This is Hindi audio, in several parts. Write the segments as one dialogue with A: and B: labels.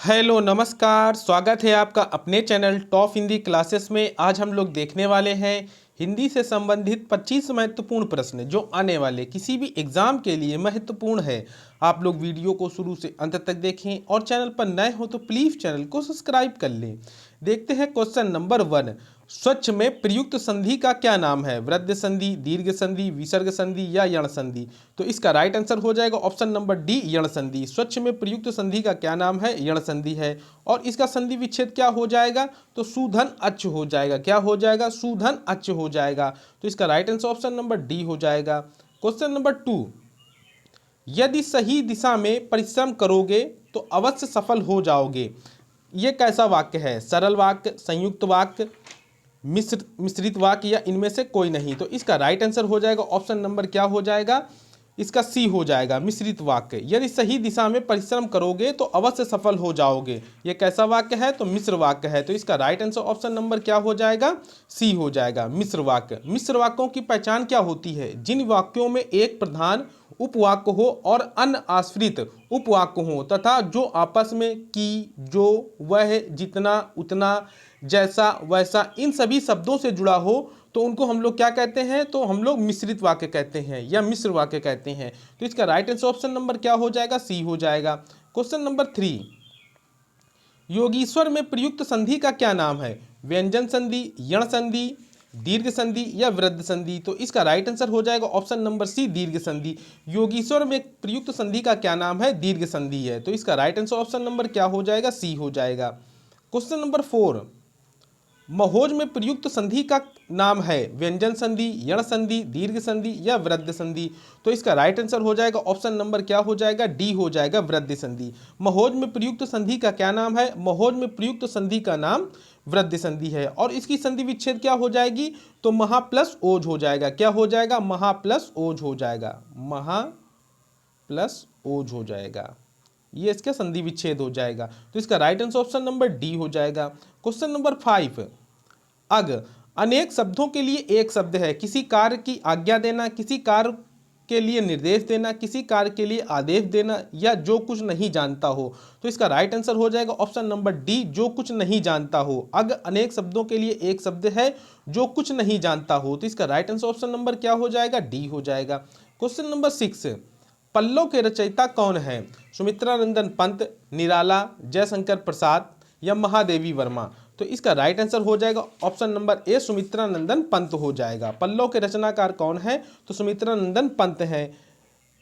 A: हेलो नमस्कार, स्वागत है आपका अपने चैनल टॉप हिंदी क्लासेस में। आज हम लोग देखने वाले हैं हिंदी से संबंधित 25 महत्वपूर्ण प्रश्न जो आने वाले किसी भी एग्जाम के लिए महत्वपूर्ण है। आप लोग वीडियो को शुरू से अंत तक देखें और चैनल पर नए हो तो प्लीज़ चैनल को सब्सक्राइब कर लें। देखते हैं क्वेश्चन नंबर 1। स्वच्छ में प्रयुक्त संधि का क्या नाम है? वृद्ध संधि, दीर्घ संधि, विसर्ग संधि या यण संधि? तो इसका राइट आंसर हो जाएगा ऑप्शन नंबर डी, यण संधि। स्वच्छ में प्रयुक्त संधि का क्या नाम है? यण संधि है। और इसका संधि विच्छेद क्या हो जाएगा? तो सूधन अच् हो जाएगा। क्या हो जाएगा? सूधन अच् हो जाएगा। तो इसका right answer option number D हो जाएगा। Question number 2। यदि सही दिशा में परिश्रम करोगे तो अवश्य सफल हो जाओगे। ये कैसा वाक्य है? सरल वाक्य, संयुक्त वाक्य, मिश्रित वाक्य या इनमें से कोई नहीं? तो इसका राइट आंसर हो जाएगा ऑप्शन नंबर क्या हो जाएगा? इसका सी हो जाएगा, मिश्रित वाक्य। यदि सही दिशा में परिश्रम करोगे तो अवश्य सफल हो जाओगे। ये कैसा वाक्य है? तो मिश्र वाक्य है। तो इसका राइट आंसर ऑप्शन नंबर क्या हो जाएगा? सी हो जाएगा, मिश्र वाक्य। मिश्र वाक्यों की पहचान क्या होती है? जिन वाक्यों में एक प्रधान उपवाक्य हो और अन्य आश्रित उपवाक्य हो तथा जो आपस में की, जो, वह, जितना, उतना, जैसा, वैसा इन सभी शब्दों से जुड़ा हो तो उनको हम लोग क्या कहते हैं? तो हम लोग मिश्रित वाक्य कहते हैं या मिश्र वाक्य कहते हैं। तो इसका राइट आंसर ऑप्शन नंबर क्या हो जाएगा? सी हो जाएगा। Question number 3। योगीश्वर में प्रयुक्त संधि का क्या नाम है? व्यंजन संधि, यण संधि, दीर्घ संधि या वृद्ध संधि? तो इसका राइट आंसर हो जाएगा ऑप्शन नंबर सी, दीर्घ संधि। योगीश्वर में प्रयुक्त संधि का क्या नाम है? दीर्घ संधि है। तो इसका राइट आंसर ऑप्शन नंबर क्या हो जाएगा? सी हो जाएगा। Question number 4। महोज में प्रयुक्त संधि का नाम है? व्यंजन संधि, यण संधि, दीर्घ संधि या वृद्ध संधि? तो इसका राइट आंसर हो जाएगा ऑप्शन नंबर क्या हो जाएगा? डी हो जाएगा, वृद्ध संधि। महोज में प्रयुक्त संधि का क्या नाम है? महोज में प्रयुक्त संधि का नाम वृद्ध संधि है। और इसकी संधि विच्छेद क्या हो जाएगी? तो महा प्लस ओज हो जाएगा। क्या हो जाएगा? महा प्लस ओज हो जाएगा। महा प्लस ओज हो जाएगा। ये इसका संधि विच्छेद हो जाएगा। तो इसका right answer option number D हो जाएगा। Question number 5। अग अनेक शब्दों के लिए एक शब्द है। किसी कार्य की आज्ञा देना, किसी कार्य के लिए निर्देश देना, किसी कार्य के लिए आदेश देना या जो कुछ नहीं जानता हो। तो इसका राइट आंसर हो जाएगा ऑप्शन नंबर डी, जो कुछ नहीं जानता हो। अग अनेक शब्दों के लिए एक शब्द है जो कुछ नहीं जानता हो। तो इसका राइट आंसर ऑप्शन नंबर क्या हो जाएगा? डी हो जाएगा। Question number 6। पल्लव के रचयिता कौन है? सुमित्रा नंदन पंत, निराला, जयशंकर प्रसाद या महादेवी वर्मा? तो इसका राइट आंसर हो जाएगा ऑप्शन नंबर ए, सुमित्रा नंदन पंत हो जाएगा। पल्लव के रचनाकार कौन है? तो सुमित्रा नंदन पंत हैं।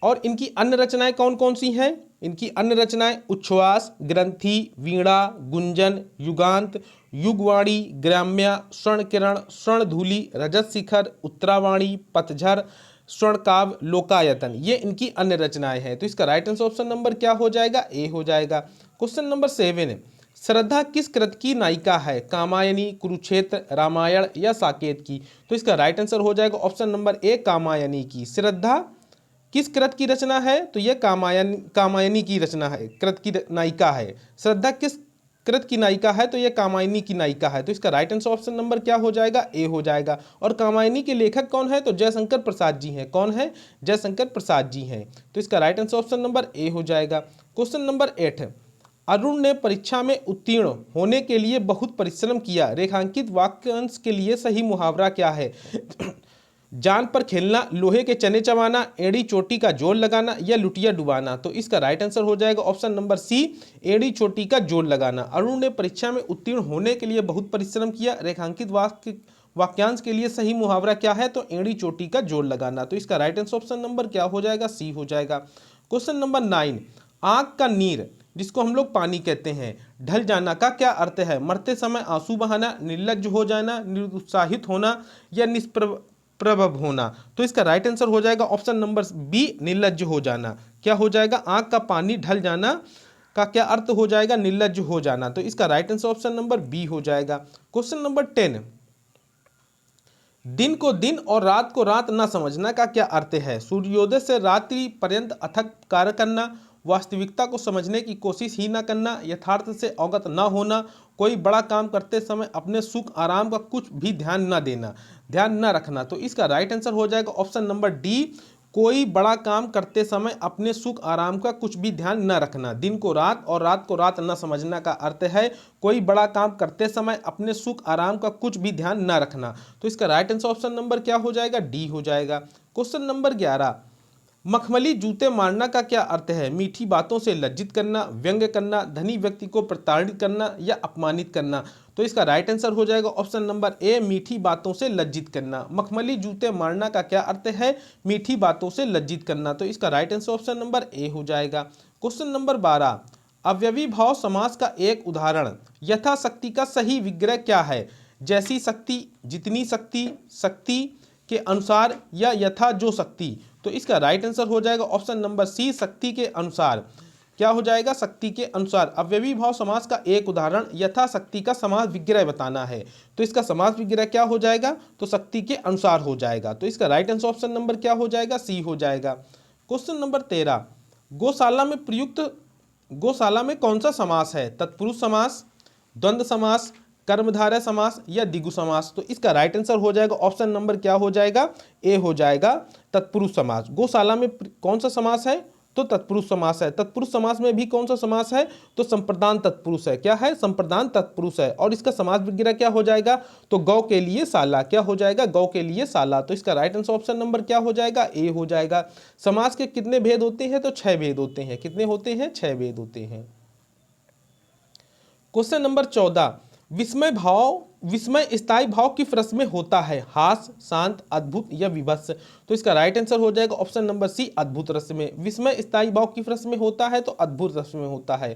A: और इनकी अन्य रचनाएं कौन कौन सी हैं? इनकी अन्य रचनाएं उच्छ्वास, ग्रंथि, वीणा, गुंजन, युगांत, युगवाणी, ग्राम्या, स्वर्ण किरण, स्वर्णधूलि, रजत शिखर, उत्तरावाणी, पतझर, स्वर्ण काव्य, लोकायतन, ये इनकी अन्य रचनाएं हैं। तो इसका राइट आंसर ऑप्शन नंबर क्या हो जाएगा? ए हो जाएगा। Question number 7। श्रद्धा किस कृत की नायिका है? कामायनी, कुरुक्षेत्र, रामायण या साकेत की? तो इसका राइट आंसर हो जाएगा ऑप्शन नंबर ए, कामायनी की। श्रद्धा किस कृत की रचना है? तो यह कामायनी की रचना है, कृत की नायिका है। श्रद्धा किस कृत की नायिका है? तो यह कामायनी की नायिका है। तो इसका राइट आंसर ऑप्शन नंबर क्या हो जाएगा? ए हो जाएगा। और कामायनी के लेखक कौन है? तो जयशंकर प्रसाद जी हैं। कौन है? जयशंकर प्रसाद जी हैं। तो इसका right answer option number A हो जाएगा। Question number 8। अरुण ने परीक्षा में उत्तीर्ण होने के लिए बहुत परिश्रम किया। रेखांकित वाक्यांश के लिए सही मुहावरा क्या है? जान पर खेलना, लोहे के चने चबाना, एड़ी चोटी का जोर लगाना या लुटिया डुबाना? तो इसका राइट आंसर हो जाएगा ऑप्शन नंबर सी, एड़ी चोटी का जोर लगाना। अरुण ने परीक्षा में उत्तीर्ण होने के लिए बहुत परिश्रम किया। रेखांकित वाक्यांश के लिए सही मुहावरा क्या है? तो एड़ी चोटी का जोर लगाना। तो इसका राइट आंसर ऑप्शन नंबर क्या हो जाएगा? सी हो जाएगा। Question number 9। आंख का नीर, जिसको हम लोग पानी कहते हैं, ढल जाना का क्या अर्थ है? मरते समय आंसू बहाना, निर्लज्ज हो जाना, निरुत्साहित होना या निष्प्रभ होना? तो इसका राइट आंसर हो जाएगा ऑप्शन नंबर बी, निर्लज्ज हो जाना। क्या हो जाएगा? आंख का पानी ढल जाना का क्या अर्थ हो जाएगा? निर्लज्ज हो जाना। तो इसका right answer option number B हो जाएगा। Question number 10। दिन को दिन और रात को रात न समझना का क्या अर्थ है? सूर्योदय से रात्रि पर्यंत अथक कार्य करना, वास्तविकता को समझने की कोशिश ही न करना, यथार्थ से अवगत न होना, कोई बड़ा काम करते समय अपने सुख आराम का कुछ भी ध्यान न देना, ध्यान न रखना। तो इसका राइट आंसर हो जाएगा ऑप्शन नंबर डी, कोई बड़ा काम करते समय अपने सुख आराम का कुछ भी ध्यान न रखना। दिन को रात और रात को रात न समझना का अर्थ है कोई बड़ा काम करते समय अपने सुख आराम का कुछ भी ध्यान न रखना। तो इसका राइट आंसर ऑप्शन नंबर क्या हो जाएगा? डी हो जाएगा। क्वेश्चन नंबर 11, मखमली जूते मारना का क्या अर्थ है? मीठी बातों से लज्जित करना, व्यंग्य करना, धनी व्यक्ति को प्रताड़ित करना या अपमानित करना। तो इसका राइट आंसर हो जाएगा ऑप्शन नंबर ए, मीठी बातों से लज्जित करना। मखमली जूते मारना का क्या अर्थ है? मीठी बातों से लज्जित करना। तो इसका right answer option number A हो जाएगा। क्वेश्चन नंबर 12, अव्ययी भाव समास का एक उदाहरण। यथाशक्ति का सही विग्रह क्या है? जैसी शक्ति, जितनी शक्ति, शक्ति के अनुसार या यथा जो शक्ति। तो इसका राइट आंसर हो जाएगा ऑप्शन नंबर सी, शक्ति के अनुसार। क्या हो जाएगा? शक्ति के अनुसार। अव्ययी भाव समास का एक उदाहरण यथाशक्ति का समास विग्रह बताना है। तो इसका समास विग्रह क्या हो जाएगा? तो शक्ति के अनुसार हो जाएगा। तो इसका राइट आंसर ऑप्शन नंबर क्या हो जाएगा? सी हो जाएगा। क्वेश्चन नंबर 13, गौशाला में कौन सा समास है? तत्पुरुष समास, द्वंद्व समास, कर्मधारय समास या द्विगु समास। तो इसका राइट आंसर हो जाएगा ऑप्शन नंबर क्या हो जाएगा? ए हो जाएगा, तत्पुरुष समास। गौशाला में कौन सा समास है? तो तत्पुरुष समास है। तत्पुरुष समास में भी कौन सा समास है? तो संप्रदान तत्पुरुष है। क्या है? संप्रदान तत्पुरुष है। और इसका समास विग्रह क्या हो जाएगा? तो गौ के लिए शाला। क्या हो जाएगा? गौ के लिए शाला। तो इसका राइट आंसर ऑप्शन नंबर क्या हो जाएगा? ए हो जाएगा। समास के कितने भेद होते हैं? तो 6 भेद होते हैं। कितने होते हैं? 6 भेद होते हैं। क्वेश्चन नंबर 14, विस्मय स्थायी भाव किस रस में होता है? हास, शांत, अद्भुत या विभत्स। तो इसका राइट आंसर हो जाएगा ऑप्शन नंबर सी, अद्भुत रस में। विस्मय स्थायी भाव किस रस में होता है? तो अद्भुत रस में होता है।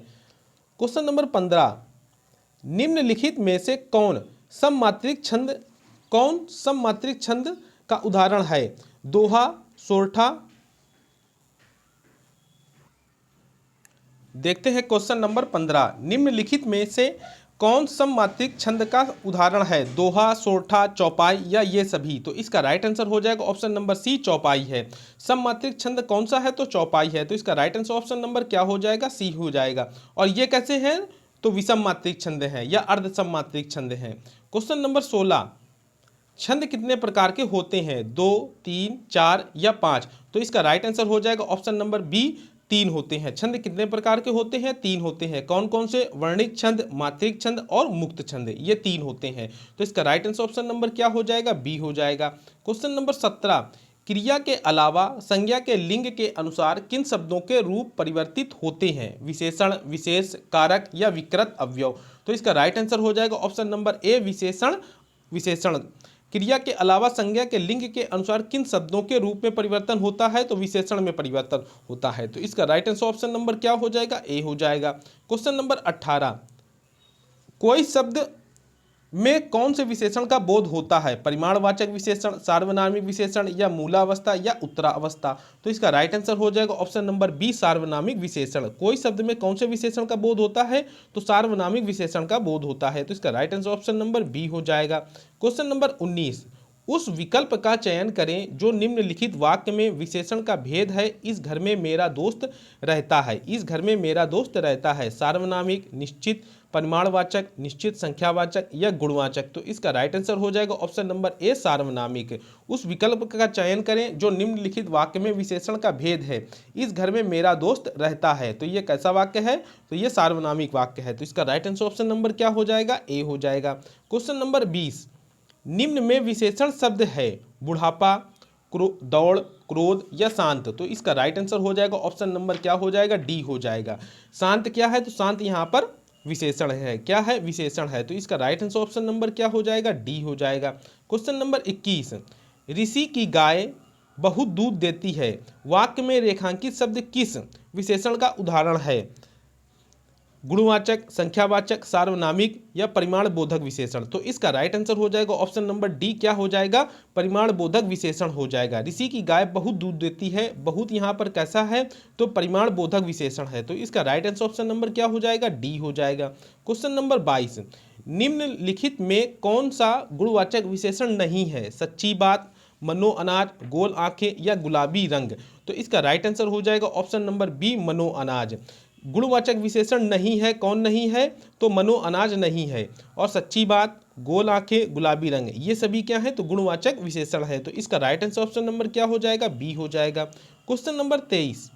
A: क्वेश्चन नंबर 15, निम्नलिखित में से कौन सममात्रिक छंद का उदाहरण है? दोहा, सोरठा। देखते हैं क्वेश्चन नंबर 15, निम्नलिखित में से कौन सममात्रिक छंद का उदाहरण है? दोहा, सोरठा, चौपाई या ये सभी। तो इसका राइट आंसर हो जाएगा ऑप्शन नंबर सी, चौपाई है। सममात्रिक छंद कौन सा है? तो चौपाई है। तो इसका राइट आंसर ऑप्शन नंबर क्या हो जाएगा? सी हो जाएगा। और ये कैसे हैं? तो विषम मात्रिक छंद हैं या अर्ध सममात्रिक छंद हैं। क्वेश्चन नंबर 16, छंद कितने प्रकार के होते हैं? 2, 3, 4 या 5। तो इसका राइट आंसर हो जाएगा ऑप्शन नंबर बी, 3 होते हैं। छंद कितने प्रकार के होते हैं? 3 होते हैं। कौन कौन से? वर्णिक छंद, मात्रिक छंद और मुक्त छंद, ये 3 होते हैं। तो इसका राइट आंसर ऑप्शन नंबर क्या हो जाएगा? बी हो जाएगा। क्वेश्चन नंबर 17, क्रिया के अलावा संज्ञा के लिंग के अनुसार किन शब्दों के रूप परिवर्तित होते हैं? विशेषण, विशेष, कारक या विकृत अवयव। तो इसका राइट आंसर हो जाएगा ऑप्शन नंबर ए, विशेषण। क्रिया के अलावा संज्ञा के लिंग के अनुसार किन शब्दों के रूप में परिवर्तन होता है? तो विशेषण में परिवर्तन होता है। तो इसका राइट आंसर ऑप्शन नंबर क्या हो जाएगा? ए हो जाएगा। क्वेश्चन नंबर 18, कोई शब्द में कौन से विशेषण का बोध होता है? परिमाणवाचक विशेषण, सार्वनामिक विशेषण या मूलावस्था या उत्तरावस्था। तो इसका राइट आंसर हो जाएगा ऑप्शन नंबर बी, सार्वनामिक विशेषण। कोई शब्द में कौन से विशेषण का बोध होता है? तो सार्वनामिक विशेषण का बोध होता है। तो इसका right answer option number B हो जाएगा। क्वेश्चन नंबर 19, उस विकल्प का चयन करें जो निम्नलिखित वाक्य में विशेषण का भेद है। इस घर में मेरा दोस्त रहता है। इस घर में मेरा दोस्त रहता है सार्वनामिक, निश्चित, परिमाणवाचक, निश्चित संख्यावाचक या गुणवाचक। तो इसका राइट आंसर हो जाएगा ऑप्शन नंबर ए, सार्वनामिक। उस विकल्प का चयन करें जो निम्नलिखित वाक्य में विशेषण का भेद है। इस घर में मेरा दोस्त रहता है। तो ये कैसा वाक्य है? तो ये सार्वनामिक वाक्य है। तो इसका राइट आंसर ऑप्शन नंबर क्या हो जाएगा? ए हो जाएगा। क्वेश्चन नंबर 20, निम्न में विशेषण शब्द है बुढ़ापा, दौड़, क्रोध या शांत। तो इसका राइट आंसर हो जाएगा ऑप्शन नंबर क्या हो जाएगा? डी हो जाएगा। शांत क्या है? तो शांत यहाँ पर विशेषण है। क्या है? विशेषण है। तो इसका राइट आंसर ऑप्शन नंबर क्या हो जाएगा? डी हो जाएगा। क्वेश्चन नंबर 21, ऋषि की गाय बहुत दूध देती है। वाक्य में रेखांकित शब्द किस विशेषण का उदाहरण है? गुणवाचक, संख्यावाचक, सार्वनामिक या परिमाण बोधक विशेषण। तो इसका राइट आंसर हो जाएगा ऑप्शन नंबर डी, क्या हो जाएगा? परिमाण बोधक विशेषण हो जाएगा। ऋषि की गाय बहुत दूध देती है, बहुत यहाँ पर कैसा है? तो परिमाण बोधक विशेषण है। तो इसका राइट आंसर ऑप्शन नंबर क्या हो जाएगा? डी हो जाएगा। क्वेश्चन नंबर 22, निम्नलिखित में कौन सा गुणवाचक विशेषण नहीं है? सच्ची बात, मनो अनाज, गोल आंखें या गुलाबी रंग। तो इसका राइट आंसर हो जाएगा ऑप्शन नंबर बी, मनो अनाज। गुणवाचक विशेषण नहीं है, कौन नहीं है? तो मनो अनाज नहीं है। और सच्ची बात, गोल आंखें, गुलाबी रंग, ये सभी क्या है? तो गुणवाचक विशेषण है। तो इसका राइट आंसर ऑप्शन नंबर क्या हो जाएगा? बी हो जाएगा। क्वेश्चन नंबर 23,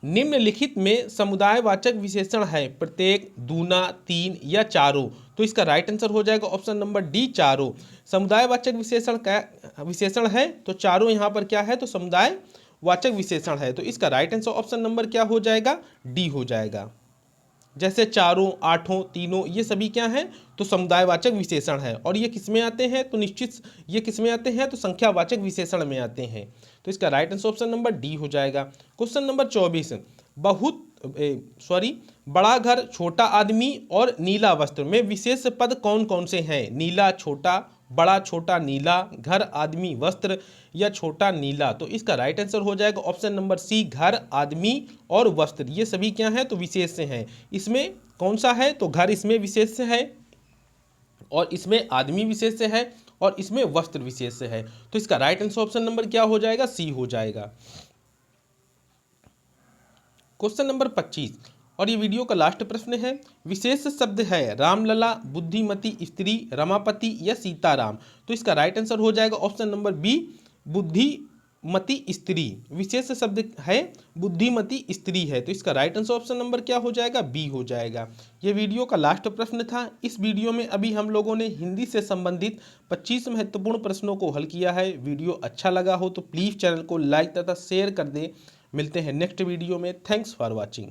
A: निम्नलिखित में समुदायवाचक विशेषण है प्रत्येक, दूना, तीन या चारों? तो इसका राइट आंसर हो जाएगा ऑप्शन नंबर डी, चारों। समुदायवाचक विशेषण क्या विशेषण है? तो चारों यहाँ पर क्या है? तो समुदायवाचक विशेषण है। तो इसका राइट आंसर ऑप्शन नंबर क्या हो जाएगा? डी हो जाएगा। जैसे चारों, आठों, तीनों, ये सभी क्या हैं? तो समुदायवाचक विशेषण है। और ये किस में आते हैं? तो निश्चित ये किस में आते हैं? तो संख्यावाचक विशेषण में आते हैं। तो इसका right answer option number D हो जाएगा। क्वेश्चन नंबर 24, बड़ा घर, छोटा आदमी और नीला वस्त्र में विशेष पद कौन कौन से हैं? नीला, छोटा, बड़ा, छोटा, नीला, घर, आदमी, वस्त्र या छोटा, नीला? तो इसका राइट आंसर हो जाएगा ऑप्शन नंबर सी, घर, आदमी और वस्त्र, ये सभी क्या हैं? तो विशेष से हैं। इसमें कौन सा है? तो घर इसमें विशेष से है, और इसमें आदमी विशेष से है, और इसमें वस्त्र विशेष से है। तो इसका राइट आंसर ऑप्शन नंबर क्या हो जाएगा? सी हो जाएगा। क्वेश्चन नंबर 25, और ये वीडियो का लास्ट प्रश्न है। विशेष शब्द है रामलला, बुद्धिमती स्त्री, रमापति या सीताराम? तो इसका राइट आंसर हो जाएगा ऑप्शन नंबर बी, बुद्धिमती स्त्री। विशेष शब्द है बुद्धिमती स्त्री है। तो इसका राइट आंसर ऑप्शन नंबर क्या हो जाएगा? बी हो जाएगा। ये वीडियो का लास्ट प्रश्न था। इस वीडियो में अभी हम लोगों ने हिंदी से संबंधित 25 महत्वपूर्ण प्रश्नों को हल किया है। वीडियो अच्छा लगा हो तो प्लीज़ चैनल को लाइक तथा शेयर कर दें। मिलते हैं नेक्स्ट वीडियो में। Thanks for watching.